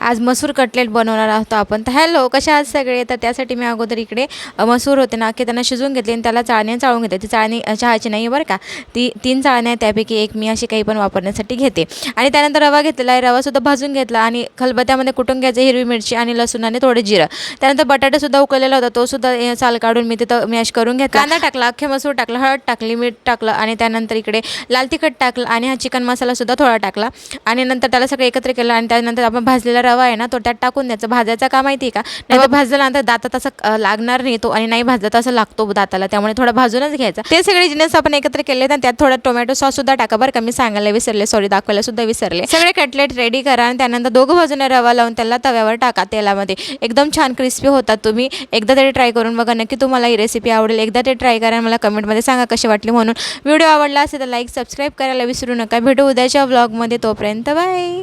आज मसूर कटलेट बनवणार आहोत आपण. तर हॅलो, कशा आहात सगळे. तर त्यासाठी मी अगोदर इकडे मसूर होते ना की त्यांना शिजवून घेतले आणि त्याला चाळण्याने चाळून घेते. ती चाळणी चहाची नाही बरं का, ती 3 चाळण्या त्यापैकी एक मी अशी काही पण वापरण्यासाठी घेते. आणि त्यानंतर रवा घेतलेला आहे, रवासुद्धा भाजून घेतला आणि खलबत्त्यामध्ये कुटून घ्यायचं, हिरवी मिरची आणि लसूण आणि थोडे जिरं. त्यानंतर बटाटेसुद्धा उकळलेला होता, तोसुद्धा साल काढून मी तिथं मॅश करून घेतला. कांदा टाकला, अख्खे मसूर टाकलं, हळद टाकली, मीठ टाकलं आणि त्यानंतर इकडे लाल तिखट टाकलं आणि हा चिकन मसालासुद्धा थोडा टाकला आणि नंतर त्याला सगळं एकत्र केलं आणि त्यानंतर आपण भाजलेला रवा आहे ना तो त्यात टाकून द्यायचा. भाजायचा का माहिती आहे का, रवा भाजल्यानंतर दातात असं लागणार नाही तो, आणि नाही भाजला तर असं लागतो दाताला, त्यामुळे थोडा भाजूनच घ्यायचा. ते सगळे जिन्नस आपण एकत्र केले आणि त्यात थोडा टोमॅटो सॉस सुद्धा टाका बरं का, मी सांगायला विसरले, सॉरी, दाखवायला सुद्धा विसरले. सगळे कटलेट रेडी करा आणि त्यानंतर दोघं बाजूने रवा लावून त्याला तव्यावर टाका तेलामध्ये. एकदम छान क्रिस्पी होतात. तुम्ही एकदा तरी ट्राय करून बघा, नक्की तुम्हाला ही रेसिपी आवडेल. एकदा ते ट्राय करा, मला कमेंटमध्ये सांगा कशी वाटली म्हणून. व्हिडिओ आवडला असेल तर लाईक सबस्क्राईब करायला विसरू नका. भेटू उद्याच्या व्लॉगमध्ये, तोपर्यंत बाय.